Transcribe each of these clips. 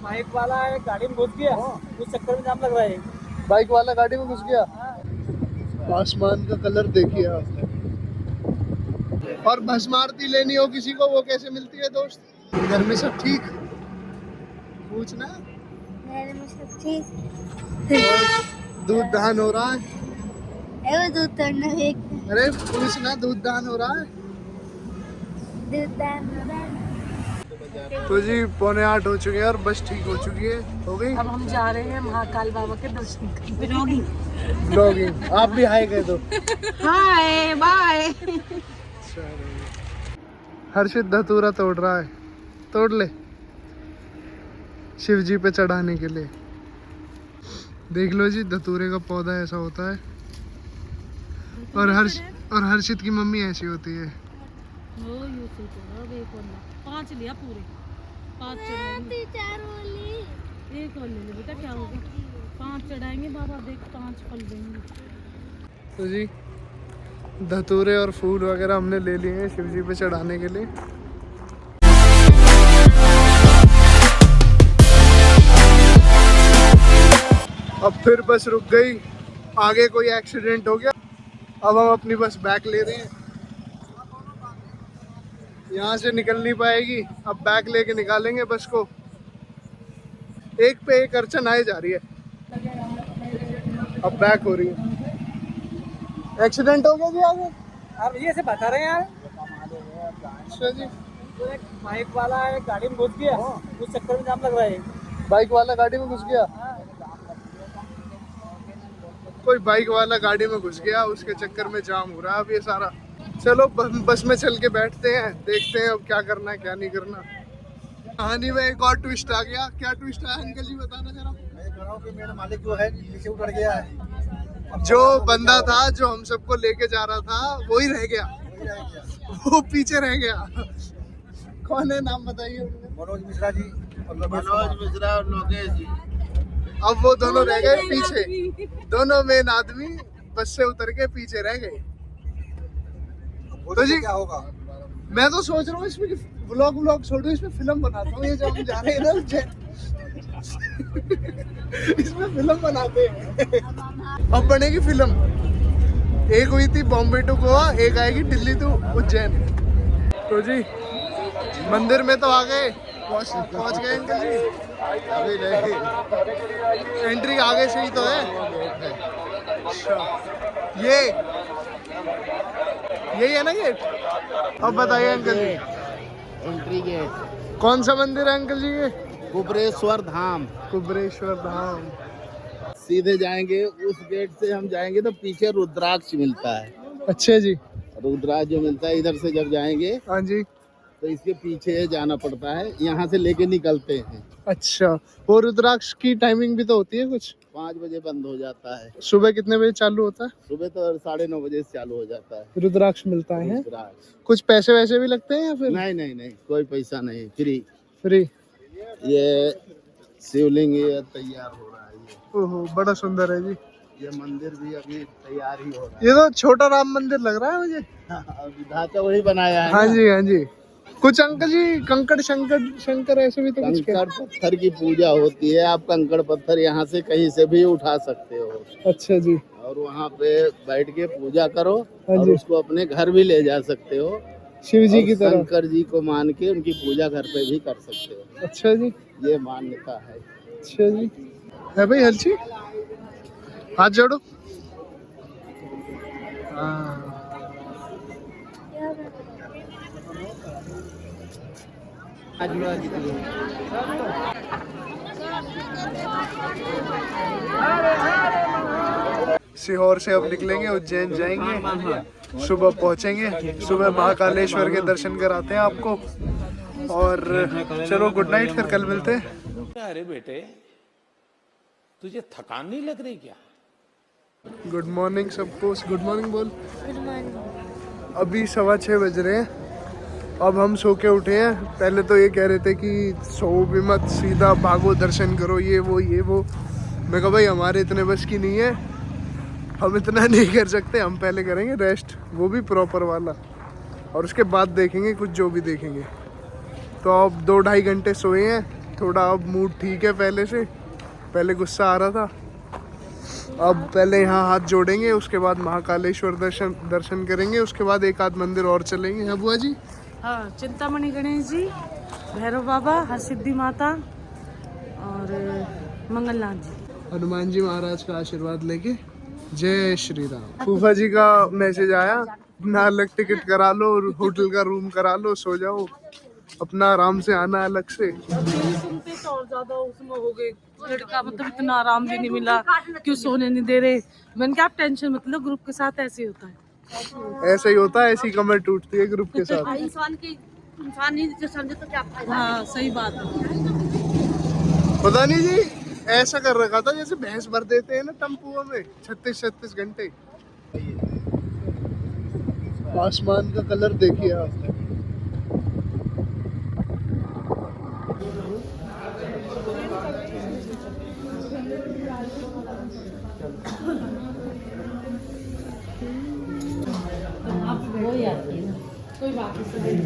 Bike वाला गाड़ी में घुस गया, उस चक्कर में जाम लग रहा है। बाइक वाला गाड़ी में घुस गया। आसमान का कलर देखिए आप। और भस्म आरती लेनी हो किसी को, वो कैसे मिलती है दोस्त? घर में सब ठीक? पूछना। मेरे में सब ठीक। दूध दान हो रहा है? वो दूध तोड़ना एक अरे पूछना, दूध दान हो रहा है? दूध दान तो जी 7:45 हो चुके हैं और बस ठीक हो चुकी है, हो गई। अब हम जा रहे हैं महाकाल बाबा के दर्शन करने। ब्लॉगिंग आप भी हाय कह दो। Hi bye. हर्षित धतूरा तोड़ रहा है, तोड़ ले शिव जी पे चढ़ाने के लिए। देख लो जी, धतूरे का पौधा ऐसा होता है। और हर्षित की मम्मी ऐसी होती है। वो यूसुफ तोड़ा, अब एक और ला। 5 लिया पूरे, 5 चढ़ाएंगे। एक और ले ले बेटा, क्या होगा। 5 चढ़ाएंगे बाबा, देख 5 फल देंगे। तो जी धतूरे और फूल वगैरह हमने ले लिए हैं शिव जी पे चढ़ाने के लिए। अब फिर बस रुक गई, आगे कोई एक्सीडेंट हो गया। अब हम अपनी बस बैक ले रहे हैं, यहाँ से निकल नहीं पाएगी। अब बैक लेके निकालेंगे बस को। एक पे एक अड़चन आई जा रही है, अब बैक हो रही है। एक्सीडेंट हो गया जी आगे। आप ये से बता रहे हैं यार। अच्छा जी, तो एक बाइक वाला गाड़ी में घुस गया, उस चक्कर में जाम लग रहा है। बाइक वाला गाड़ी में घुस गया। कोई बाइक वाला गाड़ी में घुस गया, उसके चक्कर में जाम हो रहा है अब ये सारा। चलो बस में चल के बैठते हैं, देखते हैं अब क्या करना है क्या नहीं करना। कहानी में एक और ट्विस्ट आ गया। क्या ट्विस्ट आया अंकल जी, बताना जरा। मैं कह रहा हूँ कि मेरा मालिक जो है नीचे उतर गया है। जो बंदा था जो हम सबको लेके जा रहा था वही रह गया, वो पीछे रह गया। कौन है, नाम बताइए। मनोज मिश्रा जी और मनोज मिश्रा और लोकेश जी। अब वो दोनों रह गए पीछे, दोनों मेन आदमी बस से उतर के पीछे रह गए। तो जी क्या होगा? मैं तो सोच रहा हूँ इसमें व्लॉग छोड़ो, इसमें फिल्म बनाता हूँ। ये जो हम जा रहे हैं ना इसमें फिल्म बनाते हैं। अब बनेगी फिल्म। एक हुई थी बॉम्बे टू गोवा, एक आएगी दिल्ली टू उज्जैन। तो जी मंदिर में तो आ गए, पहुंच गए अंकल जी। अभी नहीं, एंट्री आगे से ही तो है। अच्छा, यही है ना गेट। अब बताइए अंकल जी, एंट्री गेट कौन सा मंदिर है अंकल जी ये? कुबरेश्वर धाम। कुबरेश्वर धाम। सीधे जाएंगे उस गेट से, हम जाएंगे तो पीछे रुद्राक्ष मिलता है। अच्छा जी, रुद्राक्ष जो मिलता है इधर से जब जाएंगे हाँ जी। तो इसके पीछे जाना पड़ता है, यहाँ से लेके निकलते हैं। अच्छा, वो रुद्राक्ष की टाइमिंग भी तो होती है कुछ? 5 बजे बंद हो जाता है। सुबह कितने बजे चालू होता है? सुबह तो 9:30 बजे से चालू हो जाता है रुद्राक्ष मिलता है। रुद्राक्ष। कुछ पैसे वैसे भी लगते हैं या फिर नहीं, कोई पैसा नहीं, फ्री। फ्री? ये शिवलिंग ये तैयार हो रहा है। ओहो, बड़ा सुंदर है जी। ये मंदिर भी अभी तैयार ही हो रहा है। ये तो छोटा राम मंदिर लग रहा है मुझे। अभी ढांचा वही बनाया है। हाँ जी, हाँ जी। कुछ अंकल जी कंकड़ शंकर ऐसे भी तो कुछ कंकड़ पत्थर की पूजा होती है। आप कंकड़ पत्थर यहाँ से कहीं से भी उठा सकते हो। अच्छा जी। और वहाँ पे बैठ के पूजा करो हाँ और जी। उसको अपने घर भी ले जा सकते हो। शिव जी की तरह। शंकर जी को मान के उनकी पूजा घर पे भी कर सकते हो। अच्छा जी, ये मान्यता है। अच्छा जी। है भाई हर्षी, हाथ जोड़ो। हाँ। सीहोर से अब निकलेंगे, उज्जैन जाएंगे, सुबह पहुंचेंगे। सुबह महाकालेश्वर के दर्शन कराते हैं आपको। और चलो गुड नाइट, फिर कल मिलते हैं। अरे बेटे, तुझे थकान नहीं लग रही क्या? गुड मॉर्निंग सबको। गुड मॉर्निंग बोल। Good morning. अभी 6:15 बज रहे हैं। अब हम सो के उठे हैं। पहले तो ये कह रहे थे कि सो भी मत, सीधा भागो दर्शन करो, ये वो। मैं कहा भाई हमारे इतने बस की नहीं है, हम इतना नहीं कर सकते। हम पहले करेंगे रेस्ट, वो भी प्रॉपर वाला, और उसके बाद देखेंगे कुछ जो भी देखेंगे। तो अब 2-2.5 घंटे सोए हैं, थोड़ा अब मूड ठीक है पहले से। पहले गुस्सा आ रहा था। अब पहले यहाँ हाथ जोड़ेंगे, उसके बाद महाकालेश्वर दर्शन करेंगे, उसके बाद एक आध मंदिर और चलेंगे। हाँ बुआ जी। हाँ, चिंतामणि गणेश जी, भैरव बाबा, हरसिद्धि माता और मंगलनाथ जी, हनुमान जी महाराज का आशीर्वाद लेके। जय श्री राम। फूफा जी का मैसेज आया, ना अलग टिकट करा लो, होटल का रूम करा लो, सो जाओ, अपना आराम से आना अलग से। सुनते तो और ज्यादा उसमें हो गए। लड़का मतलब इतना आराम भी नहीं मिला, क्यों सोने नहीं दे रहे। मैंने कहा आप टेंशन मत लो, ग्रुप के साथ ऐसे ही होता है। ऐसा ही होता है, ऐसी कमर टूटती है ग्रुप के साथ। इंसान नहीं समझे तो क्या फायदा। हाँ सही बात है। पता नहीं जी, ऐसा कर रखा था जैसे भैंस भर देते हैं ना टम्पुओं में 36-36 घंटे। आसमान का कलर देखिए आप। कोई बात नहीं।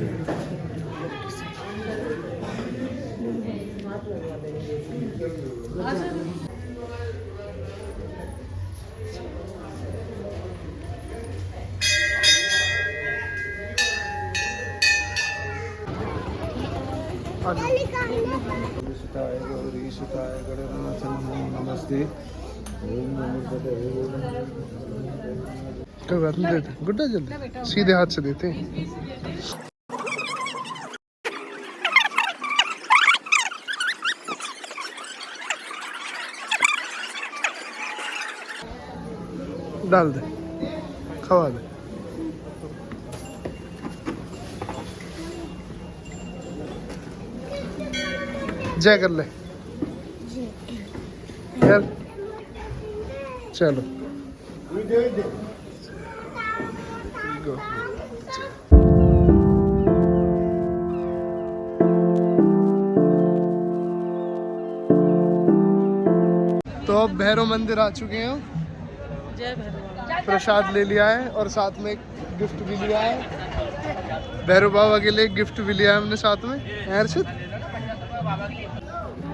नमस्ते। कोई बात नहीं, देते गुड्डा जल्दी सीधे हाथ से देते हैं। डाल दे, खवा दे। जय कर ले यार, चलो गो। तो अब भैरव मंदिर आ चुके हैं। जय भैरव। प्रसाद ले लिया है और साथ में एक गिफ्ट भी लिया है। भैरव बाबा के लिए गिफ्ट भी लिया है हमने साथ में। हर्षित,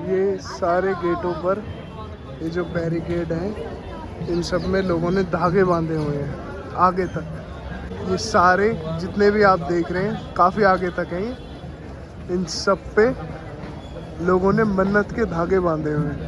ये सारे गेटों पर ये जो बैरिकेड हैं, इन सब में लोगों ने धागे बांधे हुए हैं आगे तक। ये सारे जितने भी आप देख रहे हैं काफ़ी आगे तक हैं। इन सब पे लोगों ने मन्नत के धागे बांधे हुए हैं।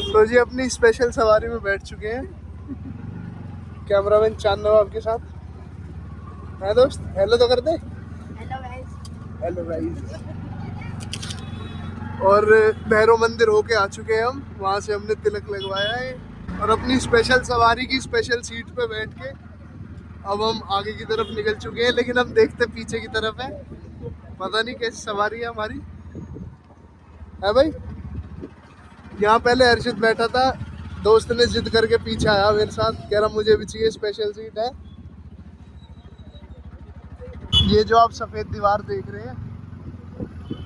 तो जी अपनी स्पेशल सवारी में बैठ चुके हैं। कैमरामैन चांद नवाब के साथ है दोस्त। हेलो तो कर दे। Hello guys. Hello guys. और भैरव मंदिर होके आ चुके हैं हम। वहाँ से हमने तिलक लगवाया है और अपनी स्पेशल सवारी की स्पेशल सीट पे बैठ के अब हम आगे की तरफ निकल चुके हैं। लेकिन हम देखते पीछे की तरफ है, पता नहीं कैसी सवारी है हमारी। है भाई, यहाँ पहले हर्षित बैठा था, दोस्त ने जिद करके पीछे आया मेरे साथ, कह रहा मुझे भी चाहिए स्पेशल सीट है। ये जो आप सफ़ेद दीवार देख रहे हैं,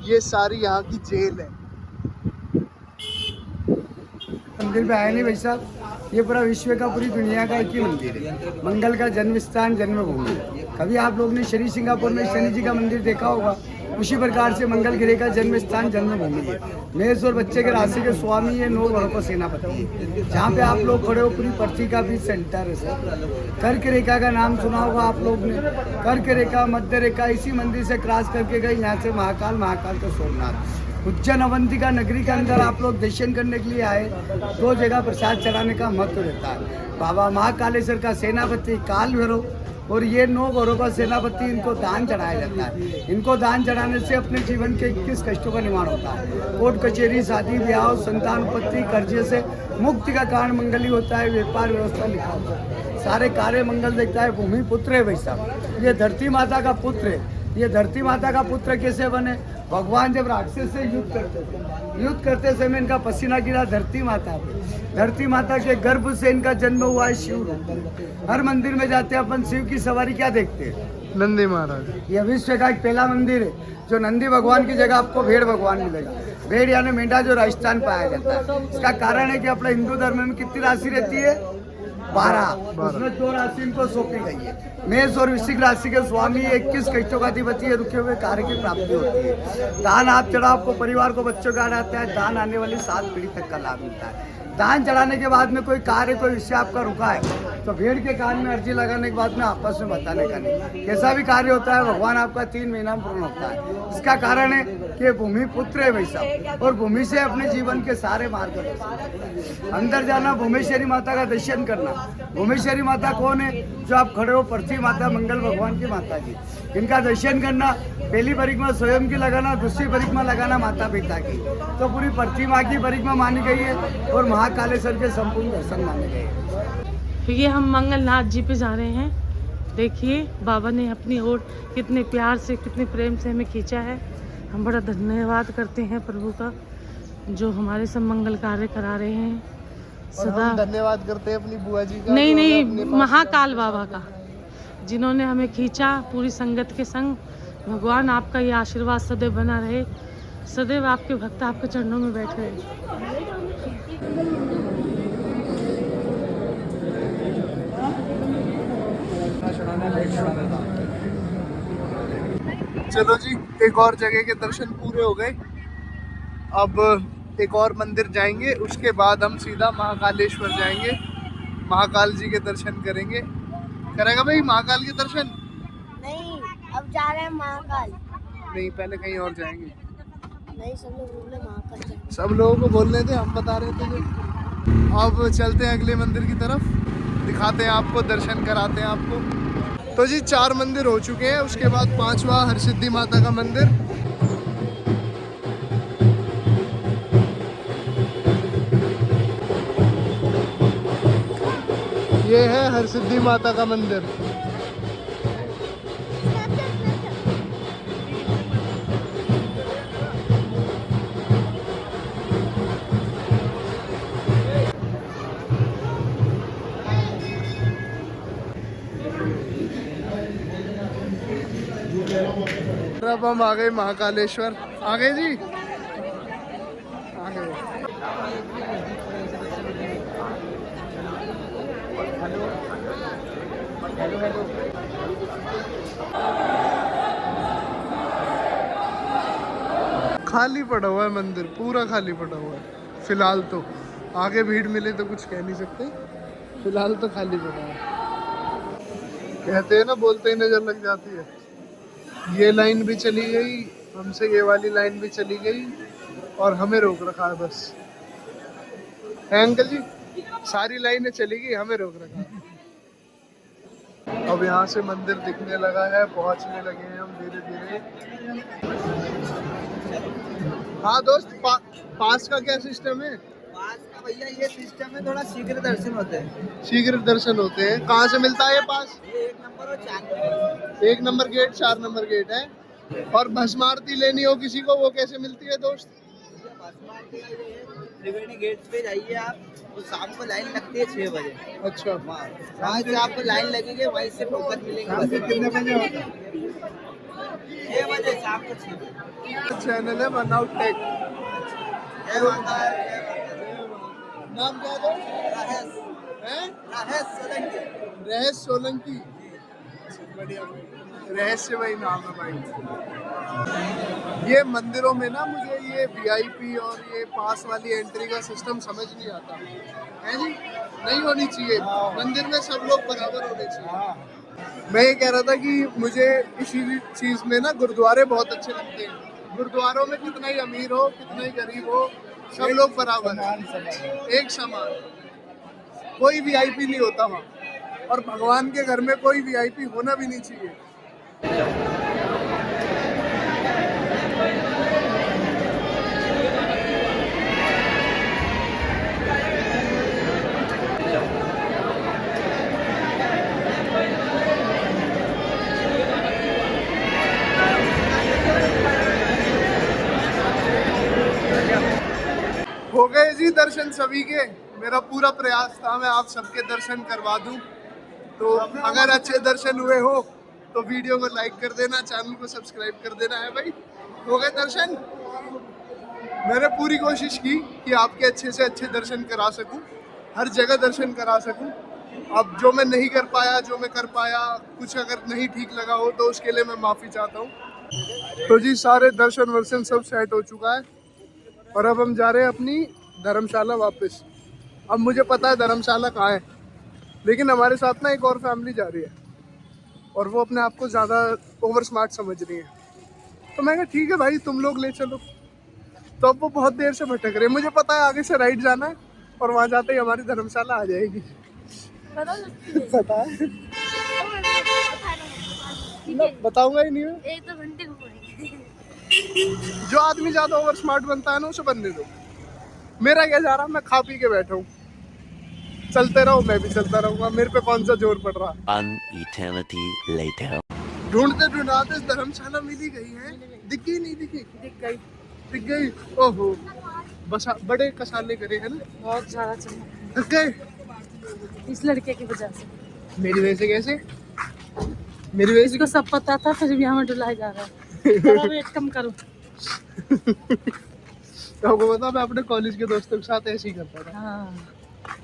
ये सारी यहाँ की जेल है। मंदिर पे आया नहीं भाई साहब, ये पूरा विश्व का, पूरी दुनिया का एक ही मंदिर है। मंगल का जन्म स्थान, जन्मभूमि। कभी आप लोग ने श्री सिंगापुर में शनि जी का मंदिर देखा होगा, उसी प्रकार से मंगल गिरे का जन्म स्थान, जन्मभूमि है। मेष और बच्चे के राशि के स्वामी है, 9 ग्रहों का सेनापति है। जहाँ पे आप लोग खड़े हो, पूरी पृथ्वी का भी सेंटर है सर। कर्क रेखा का नाम सुना होगा आप लोग ने। कर्क रेखा, मध्य रेखा इसी मंदिर से क्रॉस करके गई यहाँ से महाकाल, महाकाल का सोमनाथ। उज्जैन अवंतिका नगरी के अंदर आप लोग दर्शन करने के लिए आए, 2 जगह प्रसाद चढ़ाने का महत्व रहता है। बाबा महाकालेश्वर का सेनापति काल भैरव और ये 9 घरों का सेनापति, इनको दान चढ़ाया जाता है। इनको दान चढ़ाने से अपने जीवन के 21 कष्टों का निवारण होता है। कोर्ट कचहरी, शादी ब्याह, संतान उत्पत्ति, कर्जे से मुक्ति का कारण मंगल ही होता है। व्यापार व्यवस्था लिखा होता है, सारे कार्य मंगल देखता है। भूमि पुत्र है भाई साहब, ये धरती माता का पुत्र है। ये धरती माता का पुत्र कैसे बने? भगवान जब राक्षस से युद्ध करते समय इनका पसीना गिरा धरती माता पे। धरती माता के गर्भ से इनका जन्म हुआ है शिव रूप। हर मंदिर में जाते हैं अपन, शिव की सवारी क्या देखते हैं? नंदी महाराज। यह विश्व का एक पहला मंदिर है जो नंदी भगवान की जगह आपको भेड़ भगवान मिलेगा। भेड़ यानी मेंढा, जो राजस्थान पाया जाता है। इसका कारण है कि अपने हिंदू धर्म में कितनी राशि रहती है? 12। उसमें 2 राशि इनको सौंपी गई है। मेष और वृश्चिक राशि के स्वामी 21 कष्टों का अधिपति है। रुके हुए कार्य की प्राप्ति होती है। दान आप चढ़ाओ, आपको परिवार को बच्चों का आता है। दान आने वाली 7 पीढ़ी तक का लाभ मिलता है। दान चढ़ाने के बाद में कोई कार्य, कोई विषय आपका रुका है तो भेड़ के कान में अर्जी लगाने के बाद में आपस में बताने का नहीं। कैसा भी कार्य होता है भगवान आपका 3 महीना में पूर्ण होता है। इसका कारण है कि भूमि पुत्र है भाई साहब, और भूमि से अपने जीवन के सारे मार्ग अंदर जाना, भूमेश्वरी माता का दर्शन करना। भूमेश्वरी माता कौन है? जो आप खड़े हो, पृथ्वी माता, मंगल भगवान की माता जी। इनका दर्शन करना, पहली परिक्रमा स्वयं की लगाना, दूसरी परिक्रमा लगाना माता पिता की। तो पूरी पृथ्वी माँ की परिक्रमा मानी गई है और महाकालेश्वर के संपूर्ण दर्शन माने गए हैं। ये हम मंगलनाथ जी पे जा रहे हैं। देखिए बाबा ने अपनी ओर कितने प्यार से, कितने प्रेम से हमें खींचा है। हम बड़ा धन्यवाद करते हैं प्रभु का, जो हमारे सब मंगल कार्य करा रहे हैं सदा। धन्यवाद करते हैं अपनी बुआ जी का। नहीं, महाकाल बाबा का, जिन्होंने हमें खींचा पूरी संगत के संग। भगवान आपका ये आशीर्वाद सदैव बना रहे, सदैव आपके भक्त आपके चरणों में बैठे रहे। चलो जी, एक और जगह के दर्शन पूरे हो गए। अब एक और मंदिर जाएंगे, उसके बाद हम सीधा महाकालेश्वर जाएंगे, महाकाल जी के दर्शन करेंगे। करेगा भाई महाकाल के दर्शन? नहीं, अब जा रहे हैं महाकाल। नहीं, पहले कहीं और जाएंगे। नहीं, सब लोग बोल रहे महाकाल जाएंगे। सब लोगों को बोल रहे थे, हम बता रहे थे जो। अब चलते हैं अगले मंदिर की तरफ, दिखाते हैं आपको, दर्शन कराते हैं आपको। तो जी 4 मंदिर हो चुके हैं, उसके बाद 5वां हरसिद्धि माता का मंदिर। ये है हरसिद्धि माता का मंदिर। अब हम आ गए महाकालेश्वर। आ गए जी, आ गए। खाली पड़ा हुआ है मंदिर, पूरा खाली पड़ा हुआ है फिलहाल तो। आगे भीड़ मिले तो कुछ कह नहीं सकते, फिलहाल तो खाली पड़ा है। कहते हैं ना, बोलते ही नजर लग जाती है। ये लाइन भी चली गई हमसे, ये वाली लाइन भी चली गई, और हमें रोक रखा है बस। है अंकल जी, सारी लाइनें चली गई, हमें रोक रखा है। अब यहाँ से मंदिर दिखने लगा है, पहुँचने लगे हैं हम धीरे धीरे। हाँ दोस्त, पास का क्या सिस्टम है? पास का भैया ये सिस्टम है, थोड़ा शीघ्र दर्शन होते हैं। शीघ्र दर्शन होते हैं। कहाँ से मिलता है ये पास? ये 1 नंबर और 4 नंबर। 1 नंबर गेट, 4 नंबर गेट है। और भस्म आरती लेनी हो किसी को, वो कैसे मिलती है दोस्त? त्रिवेणी गेट पे जाइए आप, तो शाम को लाइन लगती है 6 बजे। अच्छा, वहाँ से आपको लाइन लगेगी, वहीं से टोकन मिलेंगे। कितने बजे होता है? 6 बजे, शाम को 6 बजे। चैनल है बनाउट टेक। जय माता दी। नाम क्या है? राहेश सोलंकी। रहेश सोलंकी, बढ़िया, रहस्यमय नाम है भाई। ये मंदिरों में ना मुझे ये वीआईपी और ये पास वाली एंट्री का सिस्टम समझ नहीं आता है जी। नहीं होनी चाहिए, मंदिर में सब लोग बराबर होने चाहिए। मैं ये कह रहा था कि मुझे इसी चीज़ में ना गुरुद्वारे बहुत अच्छे लगते हैं। गुरुद्वारों में कितना ही अमीर हो, कितना ही गरीब हो, सब लोग बराबर हैं, एक समान, कोई वीआईपी नहीं होता वहाँ। और भगवान के घर में कोई वीआईपी होना भी नहीं चाहिए। हो गए जी दर्शन सभी के। मेरा पूरा प्रयास था मैं आप सबके दर्शन करवा दूं, तो अगर अच्छे दर्शन हुए हो तो वीडियो को लाइक कर देना, चैनल को सब्सक्राइब कर देना है भाई। हो गए दर्शन। मैंने पूरी कोशिश की कि आपके अच्छे से अच्छे दर्शन करा सकूं, हर जगह दर्शन करा सकूं। अब जो मैं नहीं कर पाया, जो मैं कर पाया, कुछ अगर नहीं ठीक लगा हो तो उसके लिए मैं माफ़ी चाहता हूँ। तो जी सारे दर्शन वर्शन सब सेट हो चुका है और अब हम जा रहे हैं अपनी धर्मशाला वापस। अब मुझे पता है धर्मशाला कहाँ है, लेकिन हमारे साथ ना एक और फैमिली जा रही है और वो अपने आप को ज़्यादा ओवर स्मार्ट समझ रही है। तो मैं कहा ठीक है भाई तुम लोग ले चलो। तो अब वो बहुत देर से भटक रहे हैं। मुझे पता है आगे से राइट जाना है और वहाँ जाते ही हमारी धर्मशाला आ जाएगी। पता है बताऊंगा ही नहीं मैं। 1-2 घंटे घूमेंगे। जो आदमी ज्यादा ओवर स्मार्ट बनता है ना उसे बनने दो। मेरा क्या जा रहा, मैं खा पी के बैठा हूँ, चलते रहो, मैं भी चलता रहूंगा, मेरे पे कौन सा जोर पड़ रहा। An eternity later. ढूंढते ढूंढाते धर्मशाला मिल ही गई है। दिख गई नहीं दिखी? दिख गई। ओहो बस बड़े कसाले करे है ना, बहुत ज्यादा चमक दिख गए इस लड़के की वजह से। मेरी वजह से। कैसे मेरी वजह से? इसको सब पता था फिर भी हमें डुलाया जा रहा है। थोड़ा वेट कम करो। आपको पता मैं अपने कॉलेज के दोस्तों के साथ ऐसे ही करता था। हाँ।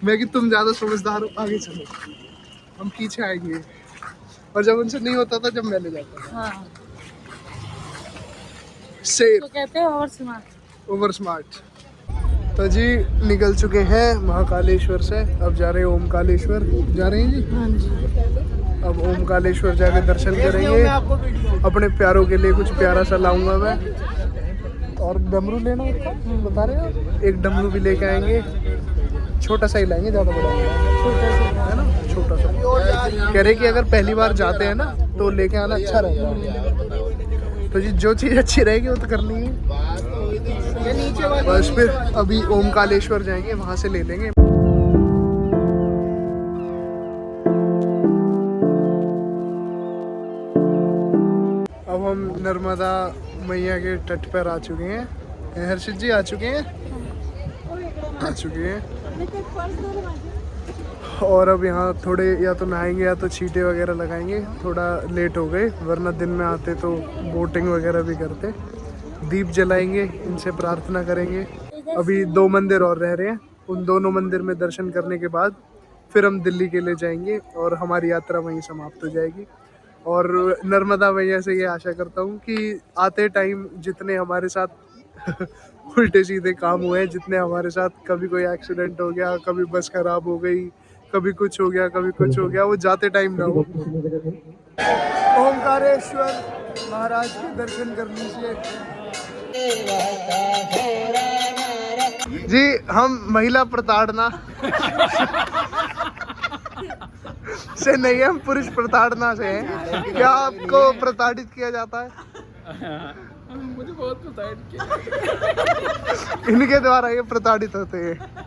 मैं कि तुम ज्यादा समझदार हो, आगे चलो, हम पीछे आएंगे। और जब उनसे नहीं होता था, जब मैं ले जाता था। हाँ। शेर तो कहते हैं ओवर स्मार्ट। Over smart. तो जी निकल चुके हैं महाकालेश्वर से, अब जा रहे हैं ओमकालेश्वर जा रहे हैं जी। हाँ जी। अब ओमकालेश्वर जाके दर्शन करेंगे। अपने प्यारों के लिए कुछ प्यारा सा लाऊंगा मैं। और डमरू लेना होता बता रहे हो, एक डमरू भी लेके आएंगे। छोटा सा ही लाएंगे, ज़्यादा बड़ा है ना, छोटा सा। कह रहे कि अगर पहली बार जाते हैं ना तो लेके आना अच्छा रहेगा। तो जी जो चीज़ अच्छी रहेगी वो तो करनी है। बस फिर अभी ओमकालेश्वर जाएंगे, वहाँ से ले लेंगे। अब हम नर्मदा मैया के तट पर आ चुके हैं। हर्षित जी आ चुके हैं, आ चुके हैं। और अब यहाँ थोड़े या तो नहाएंगे या तो छींटे वगैरह लगाएंगे। थोड़ा लेट हो गए, वरना दिन में आते तो बोटिंग वगैरह भी करते। दीप जलाएंगे, इनसे प्रार्थना करेंगे। अभी 2 मंदिर और रह रहे हैं, उन दोनों मंदिर में दर्शन करने के बाद फिर हम दिल्ली के लिए जाएंगे और हमारी यात्रा वहीं समाप्त हो जाएगी। और नर्मदा मैया से ये आशा करता हूँ कि आते टाइम जितने हमारे साथ उल्टे सीधे काम हुए हैं, जितने हमारे साथ कभी कोई एक्सीडेंट हो गया, कभी बस खराब हो गई, कभी कुछ हो गया, कभी कुछ हो गया, वो जाते टाइम ना हो। ओमकारेश्वर महाराज के दर्शन कर लीजिए जी। हम महिला प्रताड़ना से नहीं है, हम पुरुष प्रताड़ना से हैं। क्या आपको प्रताड़ित किया जाता है? मुझे बहुत प्रताड़ित किया। इनके द्वारा ये प्रताड़ित होते हैं।